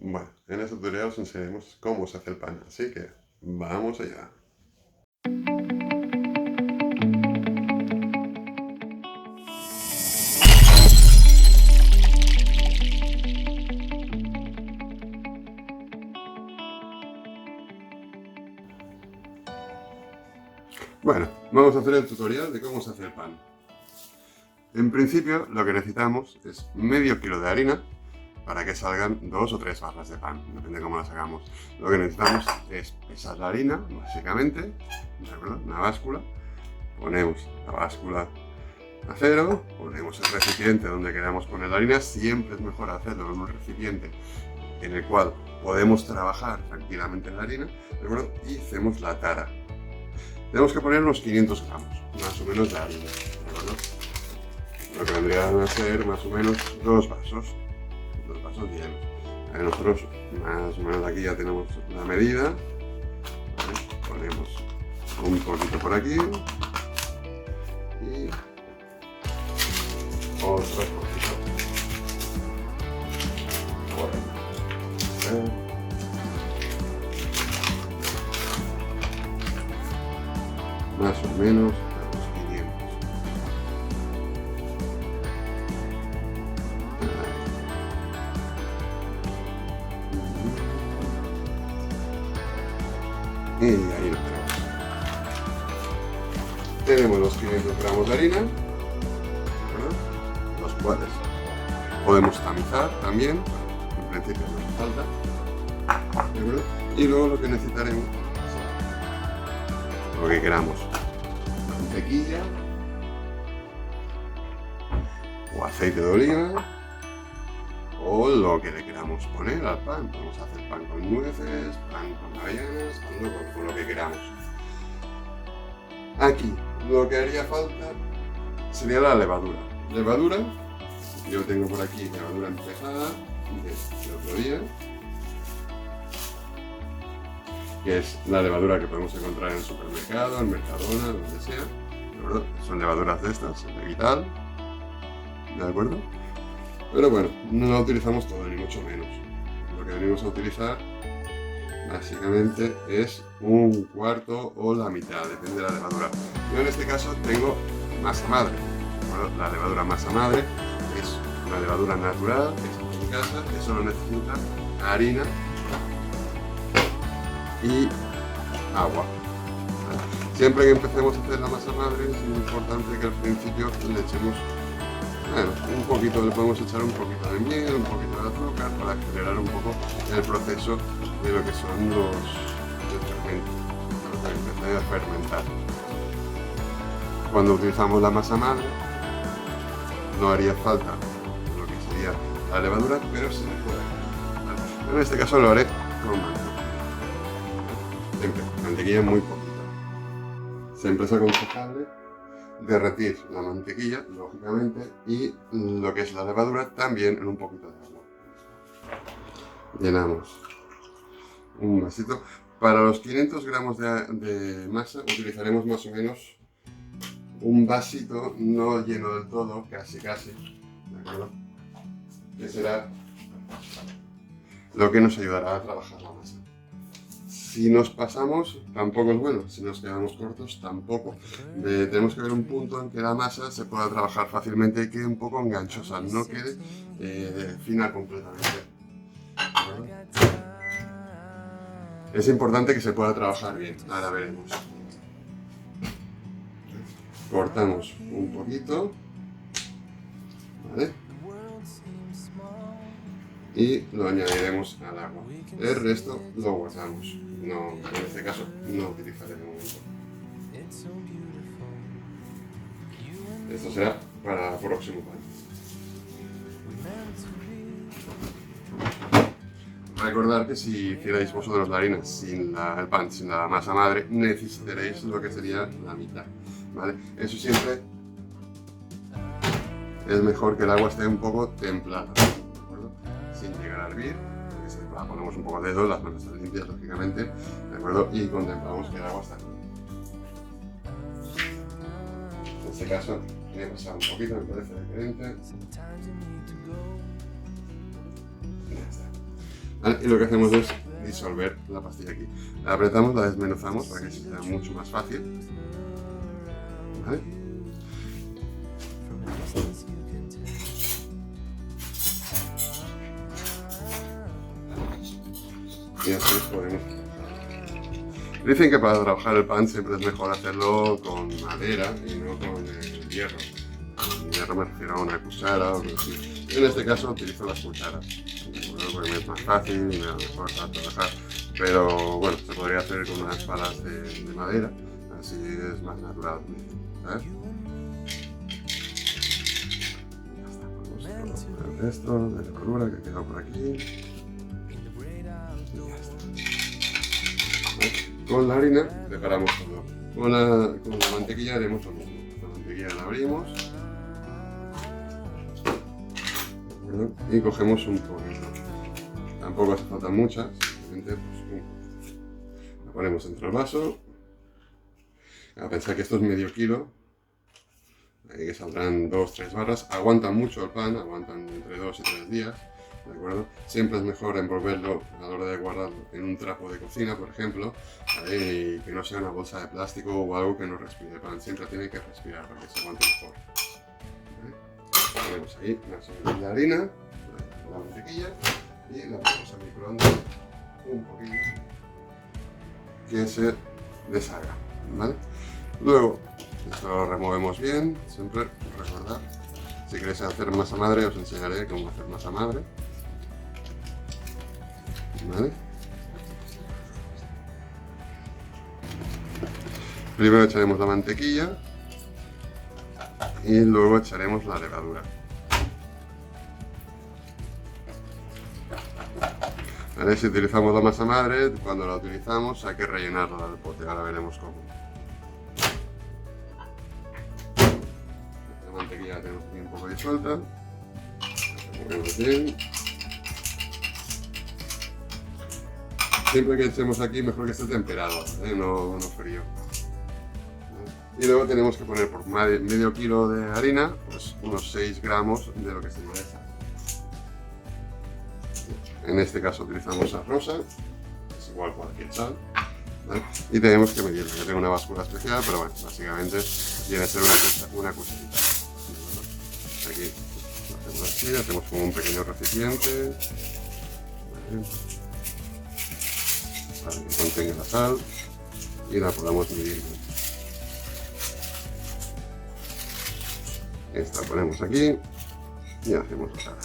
Bueno, en este tutorial os enseñaremos cómo se hace el pan, así que vamos allá. Bueno, vamos a hacer el tutorial de cómo se hace el pan. En principio, lo que necesitamos es medio kilo de harina para que salgan 2 o 3 barras de pan, depende de cómo las hagamos. Lo que necesitamos es pesar la harina, básicamente, ¿de acuerdo? Una báscula. Ponemos la báscula a cero, ponemos el recipiente donde queramos poner la harina. Siempre es mejor hacerlo en un recipiente en el cual podemos trabajar tranquilamente en la harina, ¿de acuerdo? Y hacemos la tara. Tenemos que poner unos 500 gramos, más o menos, de harina, ¿de acuerdo? Lo que vendrían a ser más o menos 2 vasos llenos. Nosotros más o menos aquí ya tenemos la medida, ¿vale? Ponemos un poquito por aquí y otro poquito por aquí. Más o menos a los 500. Y ahí lo tenemos. Tenemos los 500 gramos de harina, ¿verdad? Los cuales podemos tamizar también, en principio no hace falta, ¿de acuerdo? Y luego lo que necesitaremos es lo que queramos: mantequilla o aceite de oliva, o lo que le queramos poner al pan. Podemos hacer pan con nueces, pan con avellanas, con lo que queramos. Aquí lo que haría falta sería la levadura. Levadura, yo tengo por aquí levadura empezada del otro día, que es la levadura que podemos encontrar en el supermercado, en Mercadona, donde sea, ¿de acuerdo? Son levaduras de estas, de Vital, ¿de acuerdo? Pero bueno, no la utilizamos todo, ni mucho menos. Lo que venimos a utilizar básicamente es un cuarto o la mitad, depende de la levadura. Yo en este caso tengo masa madre. Bueno, la levadura masa madre es una levadura natural, que está en casa, que solo necesita harina y agua. Siempre que empecemos a hacer la masa madre es muy importante que al principio le echemos, bueno, un poquito, le podemos echar un poquito de miel, un poquito de azúcar para acelerar un poco el proceso de lo que son los fermentos, para que empiece a fermentar. Cuando utilizamos la masa madre no haría falta lo que sería la levadura, pero se le puede. ¿Vale? En este caso lo haré con mantequilla. Siempre, mantequilla muy poquita. Siempre es aconsejable derretir la mantequilla, lógicamente, y lo que es la levadura también en un poquito de agua. Llenamos un vasito. Para los 500 gramos de masa utilizaremos más o menos un vasito, no lleno del todo, casi, ¿de acuerdo? Que será lo que nos ayudará a trabajar la masa. Si nos pasamos, tampoco es bueno. Si nos quedamos cortos, tampoco. Tenemos que ver un punto en que la masa se pueda trabajar fácilmente y quede un poco enganchosa, no quede fina completamente. ¿Vale? Es importante que se pueda trabajar bien. Ahora veremos. Cortamos un poquito, ¿vale? Y lo añadiremos al agua. El resto lo guardamos. No, en este caso no utilizaré de momento. Esto será para el próximo pan. Recordad que si hicierais vosotros la harina sin el pan, sin la masa madre, necesitaréis lo que sería la mitad, ¿vale? Eso siempre es mejor que el agua esté un poco templada, ¿de acuerdo? Sin llegar a hervir, porque si la ponemos un poco de dedo, las manos están limpias, lógicamente, ¿de acuerdo? Y contemplamos que el agua está bien. En este caso, voy a pasar un poquito, me parece diferente. Ya está. ¿Vale? Y lo que hacemos es disolver la pastilla aquí. La apretamos, la desmenuzamos para que sea mucho más fácil. ¿Vale? Y así podemos. Dicen que para trabajar el pan siempre es mejor hacerlo con madera y no con el hierro. Con hierro me refiero a una cuchara o algo así. En este caso utilizo las cucharas, porque me es más fácil y me da mejor para trabajar. Pero bueno, se podría hacer con unas palas de madera, así es más natural. ¿Sabes? Ya está, vamos a poner esto de levadura que ha quedado por aquí. Y ya está. Con la harina preparamos todo. Con la mantequilla haremos lo mismo. La mantequilla la abrimos. Y cogemos un poquito. Tampoco hace falta mucha, simplemente pues, un poquito. La ponemos dentro del vaso. A pensar que esto es medio kilo. Ahí que saldrán 2-3 barras. Aguantan mucho el pan, aguantan entre 2 y 3 días. ¿De acuerdo? Siempre es mejor envolverlo a la hora de guardarlo en un trapo de cocina, por ejemplo, y que no sea una bolsa de plástico o algo que no respire el pan. Siempre tiene que respirar para que se aguante mejor. ¿Vale? Ponemos ahí la harina, la mantequilla y la ponemos al microondas un poquillo que se deshaga. ¿Vale? Luego, esto lo removemos bien, siempre recordad. Si queréis hacer masa madre, os enseñaré cómo hacer masa madre. ¿Vale? Primero echaremos la mantequilla y luego echaremos la levadura. ¿Vale? Si utilizamos la masa madre, cuando la utilizamos hay que rellenarla del pote, ahora veremos cómo. La mantequilla la tenemos aquí un poco disuelta, la removemos bien. Siempre que echemos aquí, mejor que esté temperado, no frío. Y luego tenemos que poner por medio kilo de harina, pues unos 6 gramos de lo que sería esa. En este caso utilizamos sal rosa, es igual cualquier sal. ¿Vale? Y tenemos que medirla. Yo tengo una báscula especial, pero bueno, básicamente viene a ser una cucharita. Aquí lo hacemos así, hacemos como un pequeño recipiente. ¿Vale? Para que contenga la sal y la podamos medir. Esta ponemos aquí y hacemos la tara.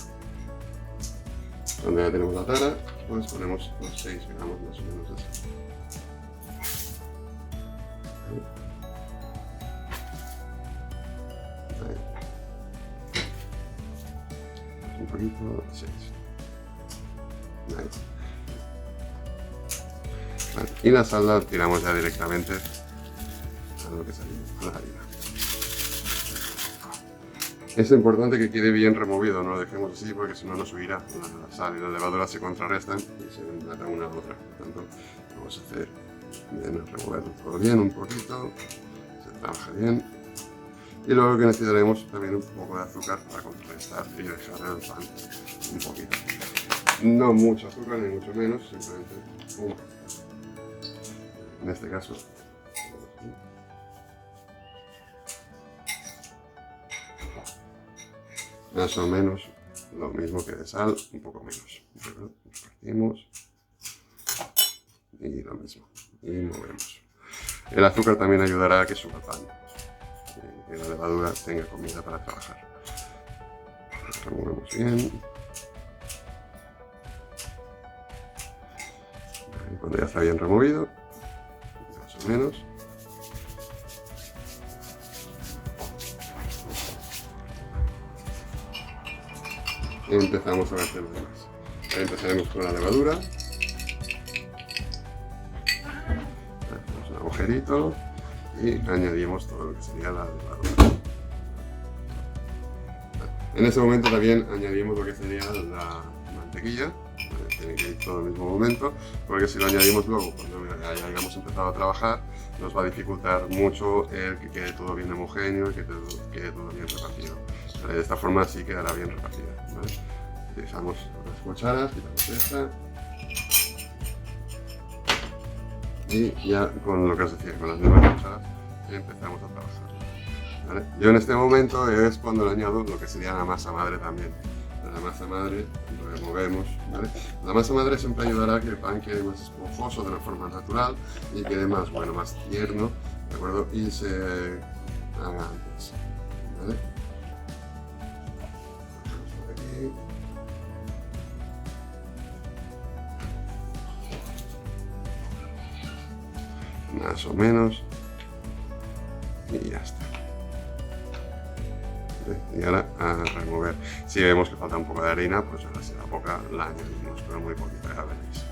Cuando ya tenemos la tara, pues ponemos los 6 gramos más o menos de sal. Un poquito, 6. Ahí. Vale. Y la sal la tiramos ya directamente a lo que sale, a la harina. Es importante que quede bien removido, no lo dejemos así porque si no nos subirá. La sal y la levadura se contrarrestan y se mata una a otra. Por tanto, vamos a hacer bien, removerlo todo bien, un poquito, se trabaja bien. Y luego lo que necesitaremos también un poco de azúcar para contrarrestar y dejar el pan un poquito. No mucho azúcar ni mucho menos, simplemente un poquito. En este caso, más o menos lo mismo que de sal, un poco menos. Repartimos y lo mismo, y movemos. El azúcar también ayudará a que suba el pan, que la levadura tenga comida para trabajar. Removemos bien. Y cuando ya está bien removido, más o menos. Y empezamos a verter lo demás. Ahí empezaremos con la levadura. Hacemos un agujerito y añadimos todo lo que sería la levadura. En ese momento también añadimos lo que sería la mantequilla. Tiene que ir todo al mismo momento, porque si lo añadimos luego, cuando ya hayamos empezado a trabajar, nos va a dificultar mucho el que quede todo bien homogéneo y que quede todo bien repartido. De esta forma sí quedará bien repartida. ¿Vale? Utilizamos las cucharas, quitamos esta Y ya con lo que os decía, con las mismas cucharas empezamos a trabajar. ¿Vale? Yo en este momento es cuando le añado lo que sería la masa madre también. La masa madre lo removemos, ¿vale? La masa madre siempre ayudará a que el pan quede más esponjoso de una forma natural y quede más bueno, más tierno, ¿de acuerdo? Y se haga antes, ¿vale? Aquí. Más o menos. Y ya está. Y ahora a remover. Si vemos que falta un poco de harina, pues ahora si la poca la añadimos, pero muy poquita, ya veréis.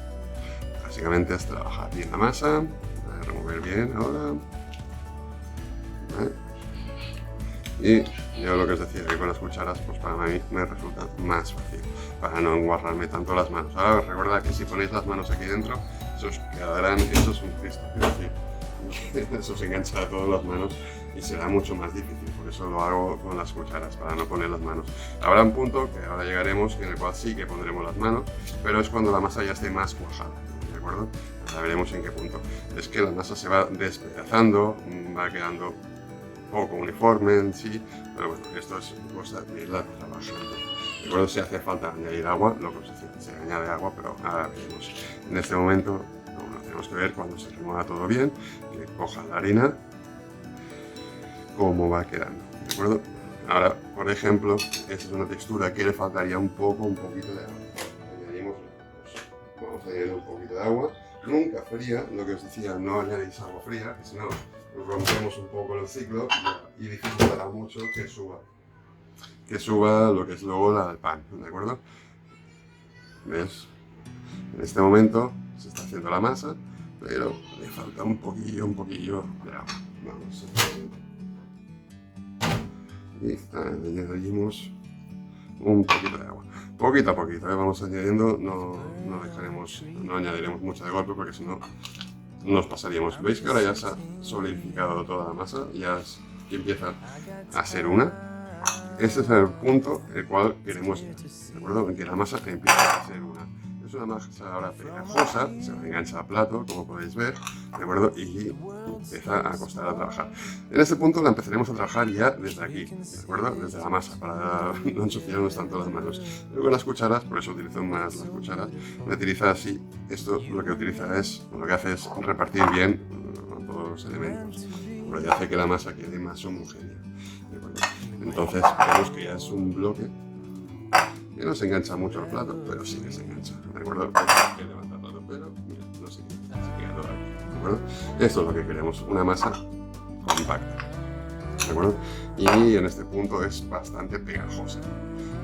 Básicamente es trabajar bien la masa, a remover bien ahora. ¿Vale? Y yo lo que os decía, que con las cucharas, pues para mí me resulta más fácil, para no enguarrarme tanto las manos. Ahora recuerda que si ponéis las manos aquí dentro, eso os quedarán, eso es un Cristo, quiero decir. Eso se engancha a todas las manos y será mucho más difícil, por eso lo hago con las cucharas, para no poner las manos. Habrá un punto que ahora llegaremos en el cual sí que pondremos las manos, pero es cuando la masa ya esté más cuajada, ¿de acuerdo? Ya veremos en qué punto. Es que la masa se va despedazando, va quedando poco uniforme en sí, pero bueno, esto es cosa de irla trabajando. De acuerdo, si hace falta añadir agua, lo que os decía, se añade agua, pero ahora veremos. En este momento tenemos que ver cuando se remueva todo bien, que coja la harina, cómo va quedando, ¿de acuerdo? Ahora, por ejemplo, esta es una textura que le faltaría un poquito de agua. Añadimos, pues, vamos a añadir un poquito de agua, nunca fría, lo que os decía, no añadéis agua fría, que si no, rompemos un poco el ciclo y dificultará mucho que suba lo que es luego el pan, ¿de acuerdo? ¿Ves? En este momento se está haciendo la masa, pero le falta un poquillo de agua. Vamos a y añadimos un poquito de agua, poquito a poquito, vamos añadiendo, no añadiremos mucha de golpe porque si no nos pasaríamos. Veis que ahora ya se ha solidificado toda la masa, ya empieza a ser una. Este es el punto el cual queremos ir, ¿de acuerdo? En que la masa empieza a ser una. Es una masa ahora pegajosa, se engancha al plato, como podéis ver, ¿de acuerdo? Y empieza a costar a trabajar. En este punto la empezaremos a trabajar ya desde aquí, ¿de acuerdo? Desde la masa, para no ensuciarnos tanto las manos. Luego las cucharas, por eso utilizo más las cucharas, me utiliza así. Esto lo que hace es repartir bien todos los elementos, pero ya hace que la masa quede más homogénea, ¿de acuerdo? Entonces vemos que ya es un bloque que no se engancha mucho al plato, pero sí que se engancha, ¿de acuerdo? Que levanta el plato, pero mira, no se queda todo aquí, ¿de acuerdo? Esto es lo que queremos, una masa compacta, ¿de acuerdo? Y en este punto es bastante pegajosa,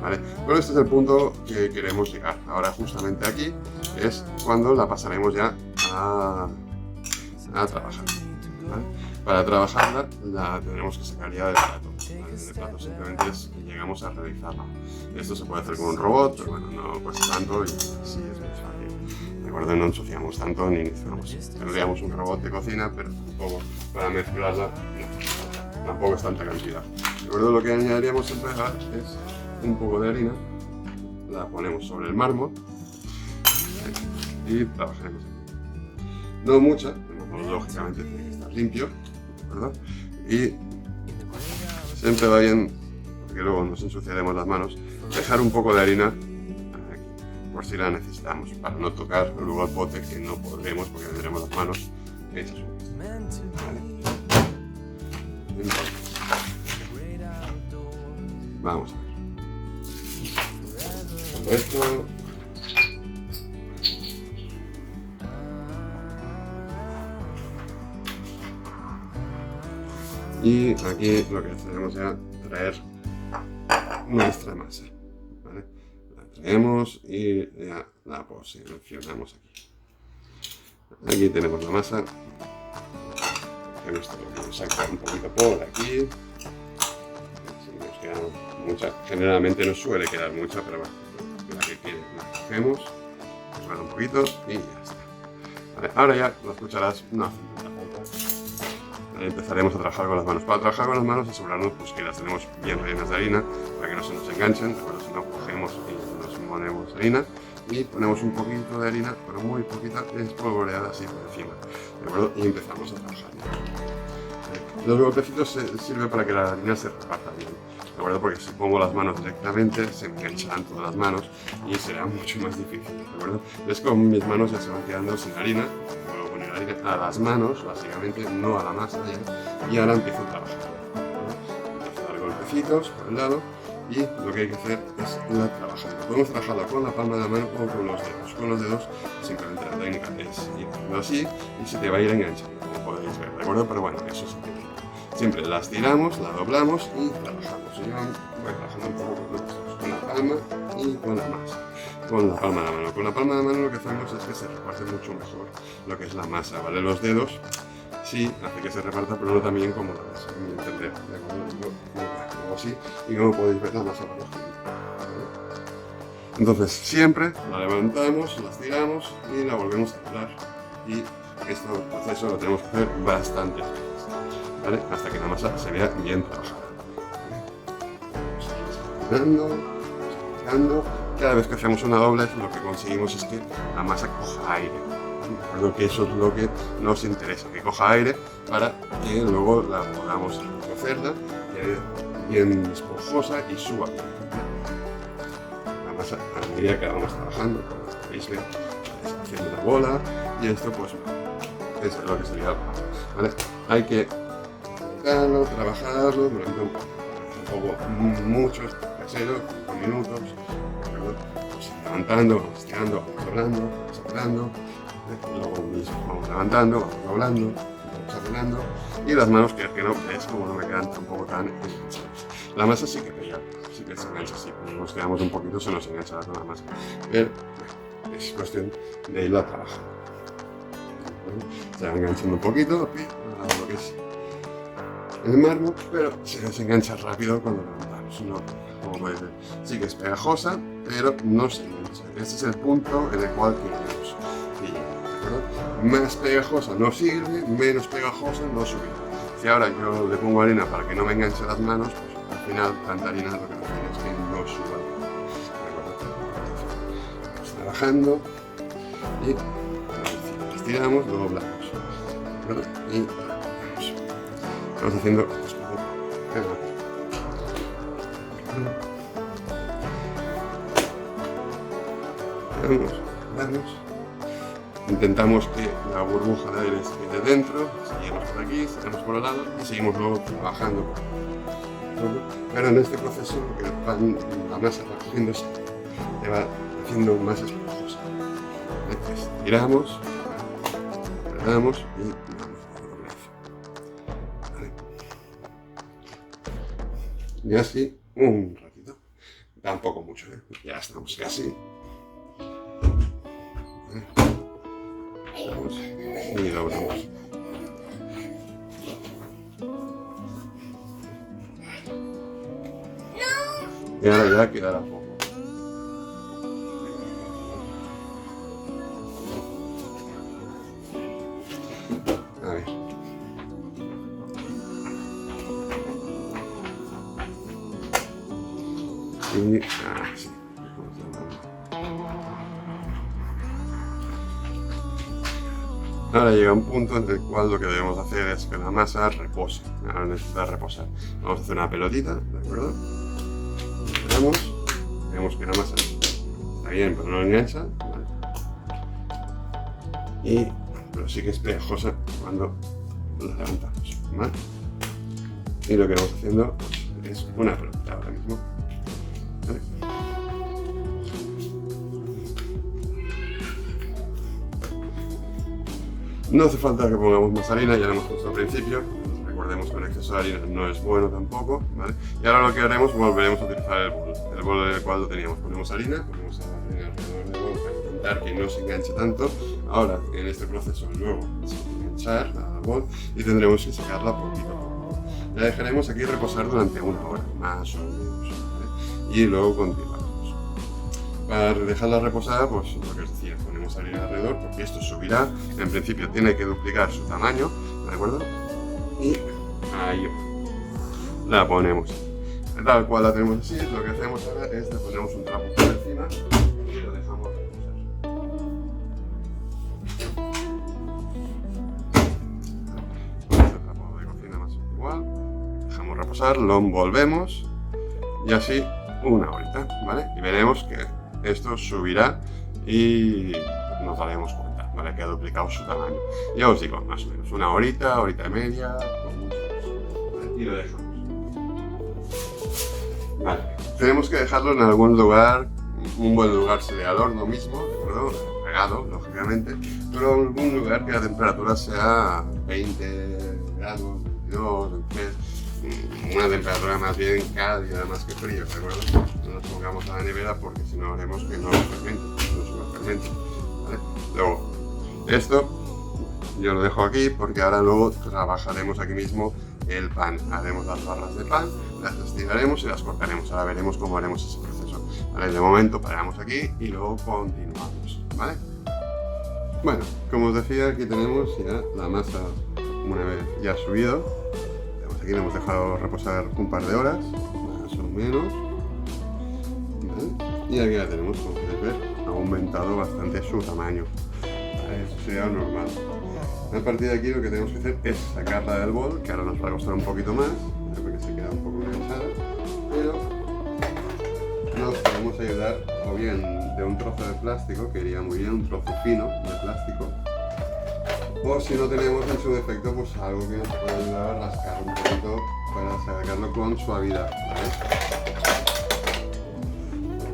¿vale? Pero este es el punto que queremos llegar. Ahora justamente aquí es cuando la pasaremos ya a trabajar, ¿vale? Para trabajarla la tendremos que sacar ya del plato, ¿vale? Del plato simplemente llegamos a realizarla. Esto se puede hacer con un robot, pero bueno, no cuesta tanto y sí es muy fácil, ¿de acuerdo? No ensuciamos tanto ni necesitamos. Tendríamos un robot de cocina, pero tampoco para mezclarla, no, tampoco es tanta cantidad. ¿De acuerdo? Lo que añadiríamos siempre es un poco de harina, la ponemos sobre el mármol y trabajaremos aquí. No mucha, pero lógicamente tiene que estar limpio, ¿verdad? Y siempre va bien, porque luego nos ensuciaremos las manos, dejar un poco de harina aquí, por si la necesitamos, para no tocar luego el pote, que no podremos porque tendremos las manos hechas un poco. ¿Vale? Entonces, vamos a ver. Todo esto. Y aquí lo que hacemos ya traer nuestra masa, ¿vale? La traemos y ya la posicionamos aquí. Aquí tenemos la masa. Vamos a sacar un poquito por aquí. Si nos queda mucha, generalmente no suele quedar mucha, pero bueno, la que quede la cogemos, un poquito y ya está. Vale, ahora ya las cucharas no hacen tanta falta. Empezaremos a trabajar con las manos. Para trabajar con las manos asegurarnos pues, que las tenemos bien rellenas de harina para que no se nos enganchen, pero si no cogemos y nos ponemos harina y ponemos un poquito de harina, pero muy poquita, espolvoreada así por encima, ¿de acuerdo? Y empezamos a trabajar. Los golpecitos sirven para que la harina se reparta bien, ¿de acuerdo? Porque si pongo las manos directamente se me engancharán todas las manos y será mucho más difícil, ¿de acuerdo? Entonces con mis manos ya se van quedando sin harina, puedo poner harina a las manos, básicamente, no a la masa ya, y ahora empiezo a trabajar, ¿no? Empiezo a dar golpecitos por el lado y lo que hay que hacer es irla trabajando. Podemos trabajarla con la palma de la mano o con los dedos. Con los dedos simplemente la técnica es ir haciendo así y se te va a ir enganchando, como podéis ver, ¿de acuerdo? Pero bueno, eso sí que siempre la estiramos, la doblamos y trabajamos. Yo voy trabajando un poco con la palma y con la masa. Con la palma de la mano. Con la palma de la mano lo que hacemos es que se reparte mucho mejor lo que es la masa, ¿vale? Los dedos sí hace que se reparta, pero no tan bien como la masa, en mi entender, ¿de acuerdo? Algo así, y como podéis ver la masa va cogiendo, ¿vale? Entonces siempre la levantamos, la estiramos y la volvemos a doblar. Y este proceso lo tenemos que hacer bastantes veces, ¿vale? Hasta que la masa se vea bien trabajada. Sacando. Cada vez que hacemos una doblez lo que conseguimos es que la masa coja aire. Recuerdo que eso es lo que nos interesa, que coja aire para que luego la podamos cocerla, quede bien esponjosa y suave. La masa, a medida que vamos trabajando, como veis, haciendo una bola, y esto pues es lo que sería, ¿vale? Hay que trabajarlo durante un poco, mucho, casero, 5 minutos, pues levantando, vamos estirando, vamos doblando, vamos apretando, luego mismo vamos levantando, vamos doblando, vamos apretando, y las manos, que no, es como no me quedan tampoco tan enganchadas. La masa sí que pega, sí que se engancha, sí, cuando nos quedamos un poquito se nos engancha toda la masa, pero es cuestión de irla trabajando. Se va enganchando un poquito, lo que es el mármol, pero se desengancha rápido cuando levantamos. No, como podéis ver, sí que es pegajosa, pero no se engancha. Ese es el punto en el cual queremos llegar. Más pegajosa no sirve, menos pegajosa no sube. Si ahora yo le pongo harina para que no me enganche las manos, pues al final tanta harina lo que nos hace es que no suba. Vamos trabajando y estiramos, lo doblamos. Y vamos haciendo vamos. Intentamos que la burbuja de aire se quede dentro, seguimos por aquí, seguimos por el lado y seguimos luego trabajando por aquí. Pero en este proceso lo que la masa va cogiendo es que va haciendo más esponjosa. Estiramos, apretamos y vamos a doblar. Y así un ratito, tampoco mucho, ya estamos casi. Y doblamos. Y ahora ya quedará poco. A ver. Y así. Ahora llega un punto en el cual lo que debemos hacer es que la masa repose. Ahora necesita reposar. Vamos a hacer una pelotita, ¿de acuerdo? Vemos que la masa está bien, pero no engancha, ¿vale? Pero sí que es pegajosa cuando la levantamos, ¿vale? Y lo que vamos haciendo pues, es una pelotita ahora mismo, ¿vale? No hace falta que pongamos más harina, ya lo hemos puesto al principio. Recordemos que un exceso de harina no es bueno tampoco, ¿vale? Y ahora lo que haremos, volveremos a utilizar el bol en el cual lo teníamos. Ponemos harina, ponemos la harina alrededor del bol para intentar que no se enganche tanto. Ahora, en este proceso, luego se va a enganchar al bol y tendremos que sacarla poquito a poco. La dejaremos aquí reposar durante 1 hora, más o menos, ¿vale? Y luego continuamos. Para dejarla reposar, pues lo que os decía, ponemos harina alrededor porque esto subirá. En principio tiene que duplicar su tamaño, ¿de acuerdo? Y ahí la ponemos. Tal cual la tenemos así, lo que hacemos ahora es le ponemos un trapo por encima y lo dejamos reposar. reposar, lo envolvemos y así una horita, ¿vale? Y veremos que esto subirá y nos daremos cuenta, ¿vale? Que ha duplicado su tamaño. Ya os digo, más o menos, una horita, horita y media, con mucho más, ¿vale? Y lo dejamos. Vale, tenemos que dejarlo en algún lugar, un buen lugar sería al horno mismo, ¿de acuerdo? Pegado, lógicamente, pero en algún lugar que la temperatura sea 20 grados, 22, 23, una temperatura más bien cálida, más que frío, ¿de acuerdo? No nos pongamos a la nevera porque si no haremos que no fermente, no se fermente, ¿vale? Luego, esto yo lo dejo aquí porque ahora luego trabajaremos aquí mismo el pan. Haremos las barras de pan, las estiraremos y las cortaremos. Ahora veremos cómo haremos ese proceso. ¿Vale? De momento paramos aquí y luego continuamos, ¿vale? Bueno, como os decía, aquí tenemos ya la masa una vez ya subido. Aquí le hemos dejado reposar un par de horas, más o menos. ¿Vale? Y aquí la tenemos, como podéis ver, ha aumentado bastante su tamaño. ¿Vale? Eso sería normal. A partir de aquí lo que tenemos que hacer es sacarla del bol, que ahora nos va a costar un poquito más, porque se queda un poco enganchada, pero nos podemos ayudar o bien de un trozo de plástico, que iría muy bien, un trozo fino de plástico, o si no tenemos en su defecto, pues algo que nos pueda ayudar a rascar un poquito para sacarlo con suavidad, ¿vale?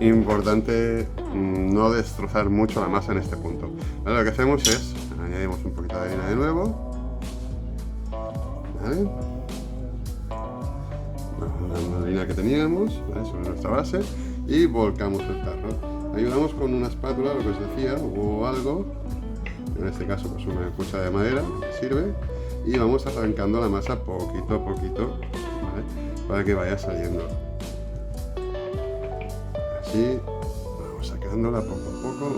Importante no destrozar mucho la masa en este punto. Ahora lo que hacemos es añadimos un poquito de harina de nuevo, ¿vale? La harina que teníamos, ¿vale? Sobre nuestra base y volcamos el tarro. Ayudamos con una espátula, lo que os decía, o algo, en este caso pues una cuchara de madera que sirve, y vamos arrancando la masa poquito a poquito, ¿vale? Para que vaya saliendo. Así, vamos sacándola poco a poco.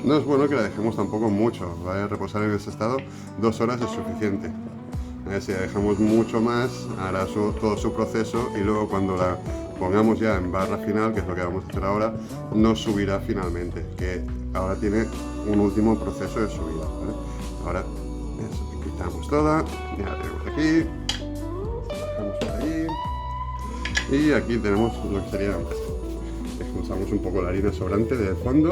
No es bueno que la dejemos tampoco mucho, vaya a reposar en ese estado 2 horas es suficiente. Si la dejamos mucho más, hará todo su proceso y luego cuando la pongamos ya en barra final, que es lo que vamos a hacer ahora, nos subirá finalmente, que ahora tiene un último proceso de subida, ¿vale? Ahora eso, quitamos toda, ya la tenemos aquí, bajamos por ahí y aquí tenemos lo que sería, expulsamos un poco la harina sobrante del fondo,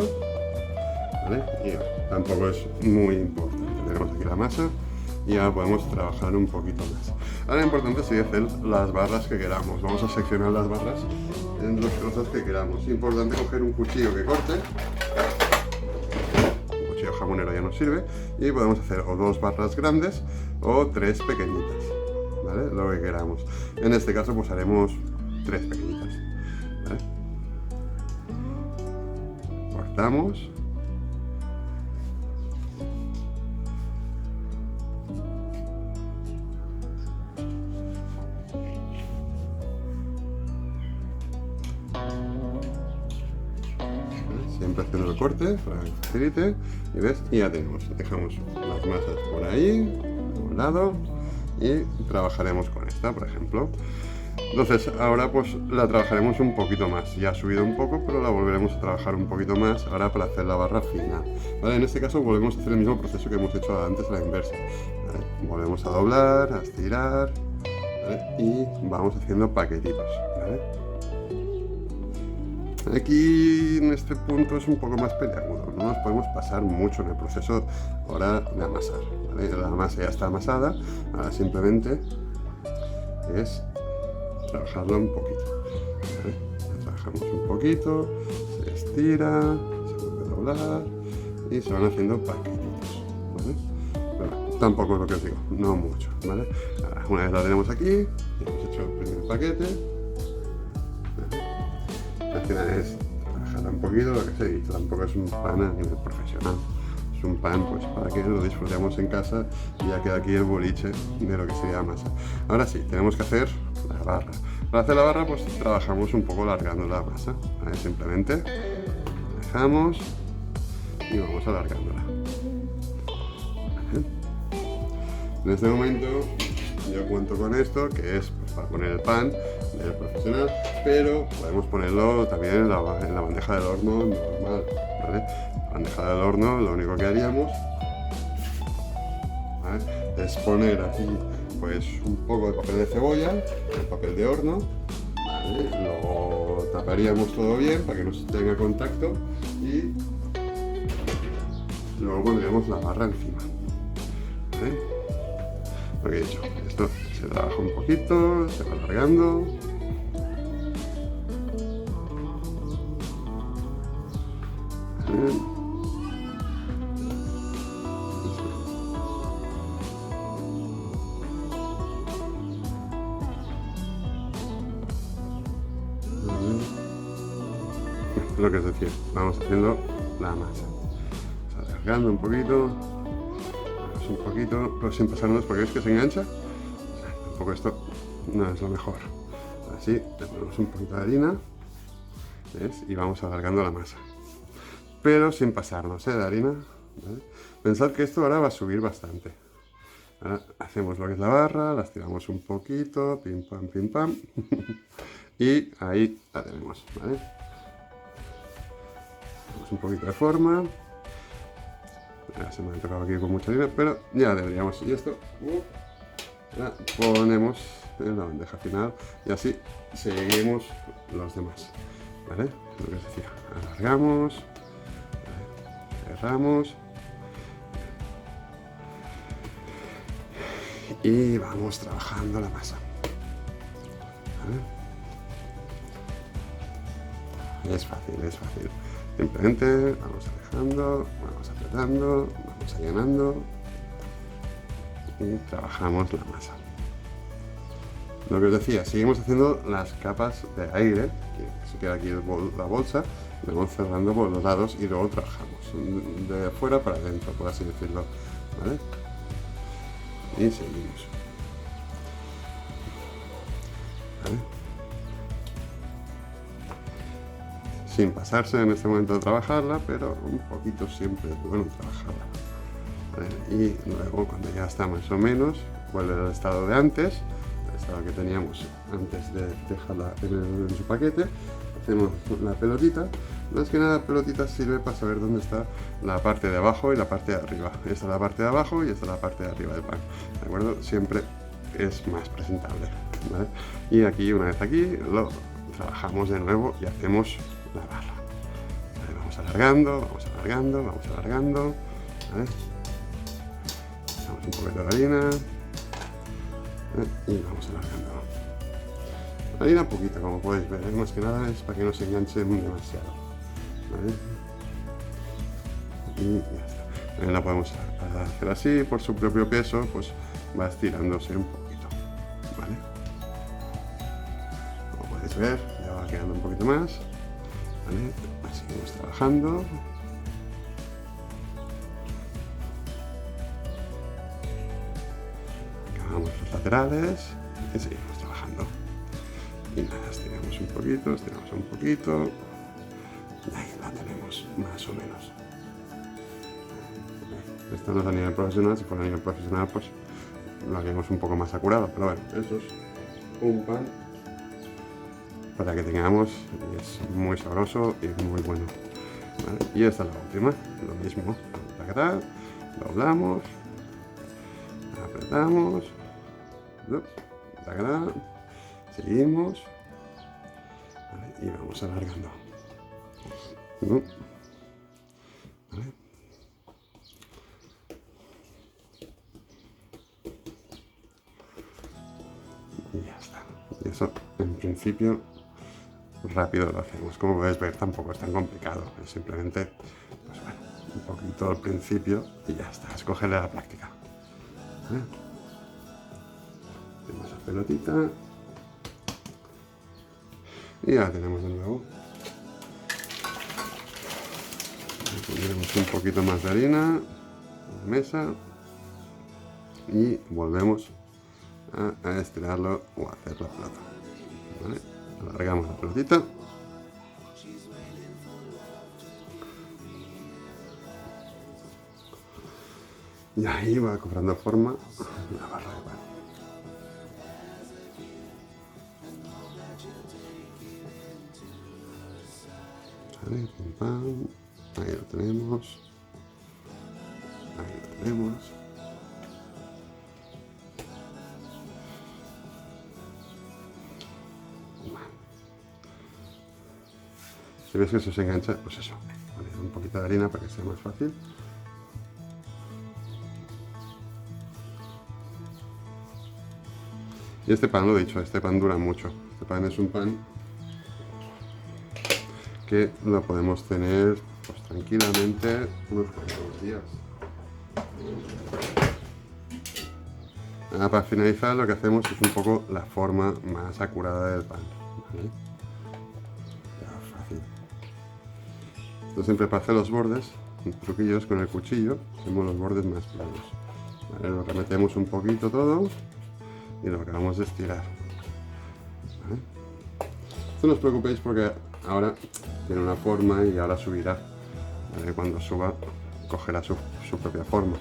¿vale? Y tampoco es muy importante. Tenemos aquí la masa y ahora podemos trabajar un poquito más. Ahora lo importante sería hacer las barras que queramos. Vamos a seccionar las barras en los trozos que queramos. Importante coger un cuchillo que corte. Un cuchillo jamonero ya nos sirve. Y podemos hacer o 2 barras grandes o 3 pequeñitas, ¿vale? Lo que queramos. En este caso pues haremos 3 pequeñitas, ¿vale? Cortamos. Siempre haciendo el corte para que facilite y ves, y ya tenemos, dejamos las masas por ahí, a un lado y trabajaremos con esta, por ejemplo. Entonces ahora pues la trabajaremos un poquito más, ya ha subido un poco, pero la volveremos a trabajar un poquito más ahora para hacer la barra final, ¿vale? En este caso volvemos a hacer el mismo proceso que hemos hecho antes a la inversa, ¿vale? Volvemos a doblar, a estirar, ¿vale? Y vamos haciendo paquetitos, ¿vale? Aquí en este punto es un poco más peleagudo, no nos podemos pasar mucho en el proceso ahora de amasar, ¿vale? La masa ya está amasada, ahora simplemente es trabajarlo un poquito, ¿vale? La trabajamos un poquito, se estira, se vuelve a doblar y se van haciendo paquetitos, ¿vale? Pero tampoco es lo que os digo, no mucho, ¿vale? Ahora, una vez la tenemos aquí, hemos hecho el primer paquete. Al final es trabajar un poquito, lo que se dice, tampoco es un pan a nivel profesional, es un pan pues para que lo disfrutemos en casa y ya queda aquí el boliche de lo que sería la masa. Ahora sí, tenemos que hacer la barra. Para hacer la barra pues trabajamos un poco largando la masa, ¿vale? Simplemente dejamos y vamos alargándola, ¿vale? En este momento yo cuento con esto, que es pues, para poner el pan del profesional, pero podemos ponerlo también en la bandeja del horno normal, ¿vale? La bandeja del horno, lo único que haríamos, ¿vale? Es poner aquí pues un poco de papel de cebolla, el papel de horno, ¿vale? Lo taparíamos todo bien para que no se tenga contacto y luego pondríamos la barra encima, ¿vale? Lo que he dicho, esto se trabaja un poquito, se va alargando. ¿Vale? Lo que os decía, vamos haciendo la masa, alargando un poquito, pero sin pasarnos porque veis que se engancha. Tampoco esto no es lo mejor. Así, le ponemos un poquito de harina, ¿ves? Y vamos alargando la masa, pero sin pasarnos de harina, ¿vale? Pensad que esto ahora va a subir bastante. Ahora hacemos lo que es la barra, la estiramos un poquito, pim pam, y ahí la tenemos, ¿vale? Un poquito de forma. Ahora se me ha tocado aquí con mucha harina, pero ya deberíamos. Y esto la ponemos en la bandeja final y así seguimos los demás, ¿vale? Lo que os decía, alargamos, cerramos y vamos trabajando la masa, ¿vale? Es fácil, es fácil. Simplemente vamos alejando, vamos apretando, vamos allanando y trabajamos la masa. Lo que os decía, seguimos haciendo las capas de aire, que se queda aquí la bolsa, la vamos cerrando por los lados y luego trabajamos de afuera para adentro, por así decirlo, ¿vale? Y seguimos. ¿Vale? Sin pasarse en este momento de trabajarla, pero un poquito siempre es bueno trabajarla, ¿vale? Y luego cuando ya está más o menos, vuelve al estado de antes, el estado que teníamos antes de dejarla en su paquete, hacemos la pelotita. Más que nada, la pelotita sirve para saber dónde está la parte de abajo y la parte de arriba. Esta es la parte de abajo y esta es la parte de arriba del pan, ¿de acuerdo? Siempre es más presentable, ¿vale? Y aquí, una vez aquí, lo trabajamos de nuevo y hacemos la barra, ¿vale? Vamos alargando, vamos alargando, vamos alargando, ¿vale? Echamos un poquito de harina, ¿vale? Y vamos alargando. La harina poquita, como podéis ver, ¿eh? Más que nada es para que no se enganche demasiado, ¿vale? Y ya está. También la podemos hacer así, por su propio peso, pues va estirándose un poquito, ¿vale? Como podéis ver, ya va quedando un poquito más, ¿vale? Seguimos trabajando. Acabamos los laterales y seguimos trabajando. Y nada, estiramos un poquito. Y ahí la tenemos, más o menos. Esto no es a nivel profesional, si fuera a nivel profesional, pues lo haríamos un poco más acurado. Pero bueno, eso es un pan para que tengamos, y es muy sabroso y muy bueno, ¿vale? Y esta es la última, lo mismo, doblamos, apretamos, seguimos, ¿vale? Y vamos alargando, ¿vale? Y ya está. Y eso, en principio, rápido lo hacemos. Como podéis ver, tampoco es tan complicado. Es simplemente, pues bueno, un poquito al principio y ya está. Es cogerle la práctica, ¿vale? Tenemos la pelotita y ya la tenemos de nuevo. Le pondremos un poquito más de harina en la mesa y volvemos a estirarlo o a hacer la pelota, ¿vale? Alargamos la pelotita y ahí va cobrando forma la barra de pan. ¿Vale? Pim, pam. Ahí lo tenemos. Ahí lo tenemos. Si ves que eso se engancha, pues eso, poner un poquito de harina para que sea más fácil. Y este pan, lo dicho, este pan dura mucho. Este pan es un pan que lo podemos tener pues, tranquilamente unos cuantos días. Ahora, para finalizar, lo que hacemos es un poco la forma más acurada del pan. ¿Vale? Ya, fácil. Esto siempre para hacer los bordes, truquillos con el cuchillo, hacemos los bordes más planos. ¿Vale? Lo remetemos un poquito todo y lo acabamos de estirar. ¿Vale? No os preocupéis porque ahora tiene una forma y ahora subirá. ¿Vale? Cuando suba cogerá su propia forma.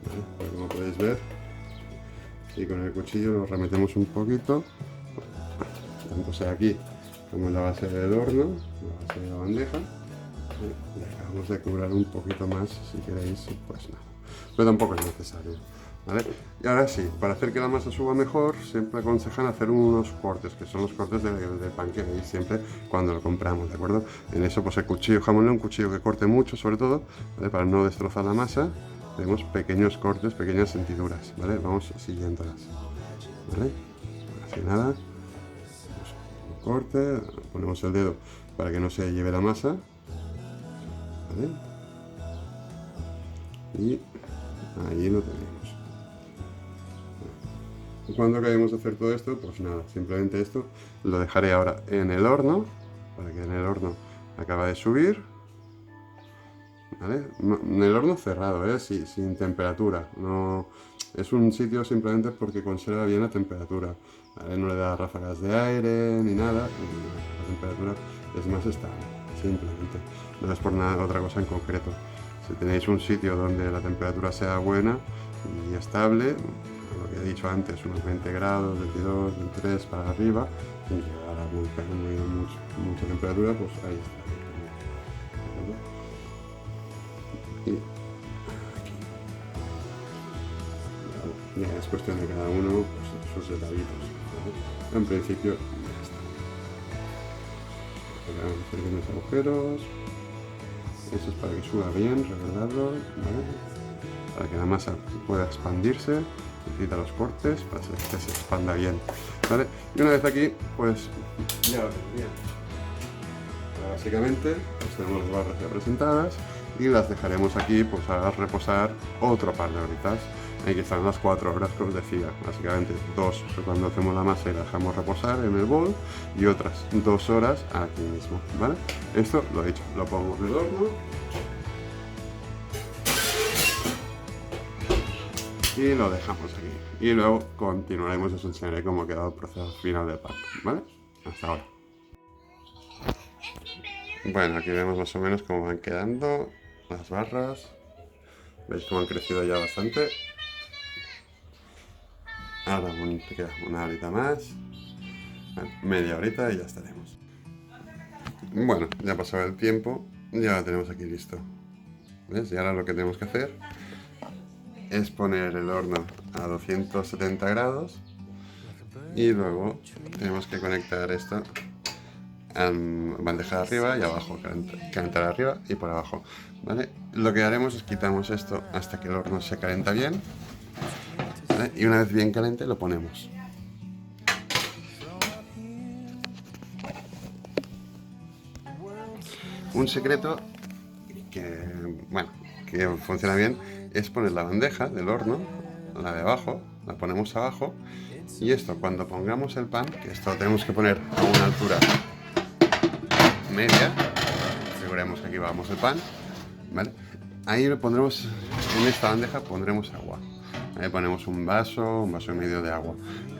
¿Vale? Pues como podéis ver, y con el cuchillo lo remetemos un poquito, tanto sea aquí como en la base del horno, la base de la bandeja. Y acabamos de curar un poquito más, si queréis, pues nada. Pero tampoco es necesario. ¿Vale? Y ahora sí, para hacer que la masa suba mejor, siempre aconsejan hacer unos cortes, que son los cortes de pan que veis siempre cuando lo compramos, ¿de acuerdo? En eso, pues el cuchillo jamonero, un cuchillo que corte mucho, sobre todo, ¿vale? Para no destrozar la masa, tenemos pequeños cortes, pequeñas hendiduras, ¿vale? Vamos siguiéndolas, ¿vale? Así nada, un corte, ponemos el dedo para que no se lleve la masa, ¿vale? Y ahí lo tenemos. Cuando acabemos de hacer todo esto, pues nada, simplemente esto lo dejaré ahora en el horno, para que en el horno acaba de subir, ¿vale? No, en el horno cerrado, ¿eh? Sin temperatura, no, es un sitio simplemente porque conserva bien la temperatura, ¿vale? No le da ráfagas de aire ni nada, la temperatura es más estable, simplemente, no es por nada otra cosa en concreto. Si tenéis un sitio donde la temperatura sea buena y estable, lo que he dicho antes, unos 20 grados, 22, 23 para arriba, sin llegar a mucha temperatura, pues ahí está. Y aquí. Ya es cuestión de cada uno, pues, sus detallitos, ¿vale? En principio, ya está. Vamos a hacer bien los agujeros. Eso es para que suba bien, recordarlo, ¿vale? Para que la masa pueda expandirse. Necesita los cortes para que se expanda bien, ¿vale? Y una vez aquí, pues ya lo tendríamos. Básicamente, pues tenemos las barras ya presentadas y las dejaremos aquí pues a reposar otro par de horitas. Aquí están las 4 horas que os decía, básicamente 2 cuando hacemos la masa y la dejamos reposar en el bol y otras 2 horas aquí mismo, ¿vale? Esto lo he dicho, lo pongo en el horno y lo dejamos aquí. Y luego continuaremos, os enseñaré cómo ha quedado el proceso final del pan, ¿vale? Hasta ahora. Bueno, aquí vemos más o menos cómo van quedando las barras. Veis cómo han crecido ya bastante. Ahora queda una horita más. Media horita y ya estaremos. Bueno, ya ha pasado el tiempo. Ya lo tenemos aquí listo. ¿Ves? Y ahora lo que tenemos que hacer es poner el horno a 270 grados y luego tenemos que conectar esto a bandeja de arriba y abajo, calentar arriba y por abajo, ¿vale? Lo que haremos es quitamos esto hasta que el horno se calienta bien, ¿vale? Y una vez bien caliente lo ponemos. Un secreto que, bueno, que funciona bien es poner la bandeja del horno, la de abajo, la ponemos abajo y esto cuando pongamos el pan, que esto lo tenemos que poner a una altura media, aseguremos que aquí vamos el pan, ¿vale? Ahí lo pondremos, en esta bandeja pondremos agua, ahí ponemos un vaso y medio de agua.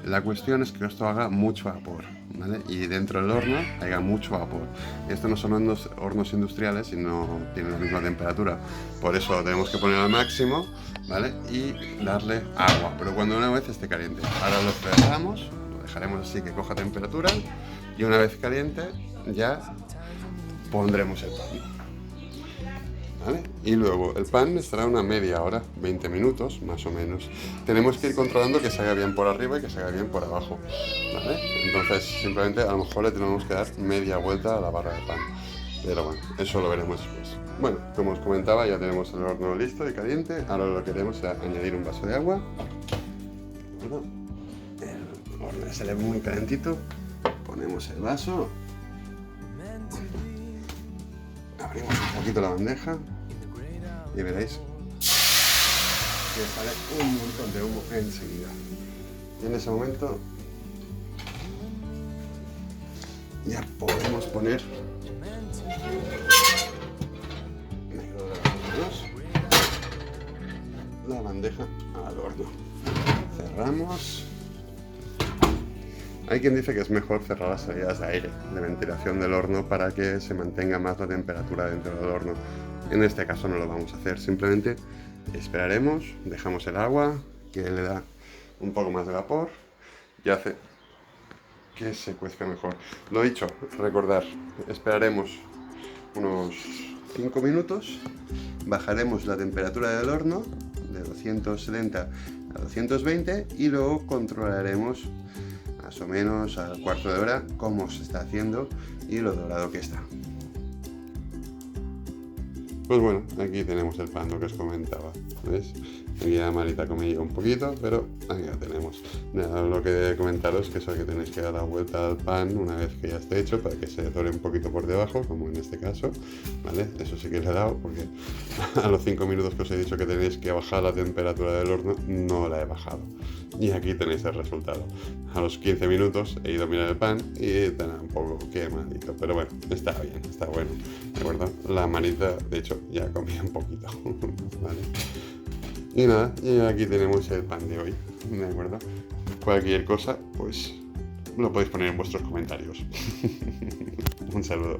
La cuestión es que esto haga mucho vapor, ¿vale? Y dentro del horno haya mucho vapor. Estos no son hornos industriales y no tienen la misma temperatura, por eso lo tenemos que poner al máximo, ¿vale? Y darle agua, pero cuando una vez esté caliente. Ahora lo cerramos, lo dejaremos así que coja temperatura y una vez caliente ya pondremos el pan, ¿vale? Y luego el pan estará una media hora, 20 minutos más o menos. Tenemos que ir controlando que se haga bien por arriba y que se haga bien por abajo, ¿vale? Entonces simplemente a lo mejor le tenemos que dar media vuelta a la barra de pan. Pero bueno, eso lo veremos después. Bueno, como os comentaba, ya tenemos el horno listo y caliente. Ahora lo que queremos es añadir un vaso de agua. Bueno, el horno sale muy calentito. Ponemos el vaso. Abrimos un poquito la bandeja. Y veréis que sale un montón de humo enseguida. Y en ese momento ya podemos poner la bandeja al horno. Cerramos. Hay quien dice que es mejor cerrar las salidas de aire, de ventilación del horno, para que se mantenga más la temperatura dentro del horno. En este caso no lo vamos a hacer, simplemente esperaremos, dejamos el agua, que le da un poco más de vapor y hace que se cuezca mejor. Lo dicho, recordar, esperaremos unos 5 minutos, bajaremos la temperatura del horno de 270 a 220 y luego controlaremos más o menos al cuarto de hora cómo se está haciendo y lo dorado que está. Pues bueno, aquí tenemos el pan, lo que os comentaba, ¿ves? Aquí la Marita come un poquito, pero aquí lo tenemos. Nada, lo que comentaros que eso que tenéis que dar la vuelta al pan una vez que ya esté hecho para que se dore un poquito por debajo, como en este caso, ¿vale? Eso sí que le he dado porque a los 5 minutos que os he dicho que tenéis que bajar la temperatura del horno, no la he bajado. Y aquí tenéis el resultado. A los 15 minutos he ido a mirar el pan y está un poco quemadito, pero bueno, está bien, está bueno, ¿de acuerdo? La Marita, de hecho, ya comía un poquito, ¿vale? Y nada, y aquí tenemos el pan de hoy, ¿de acuerdo? Cualquier cosa, pues lo podéis poner en vuestros comentarios. Un saludo.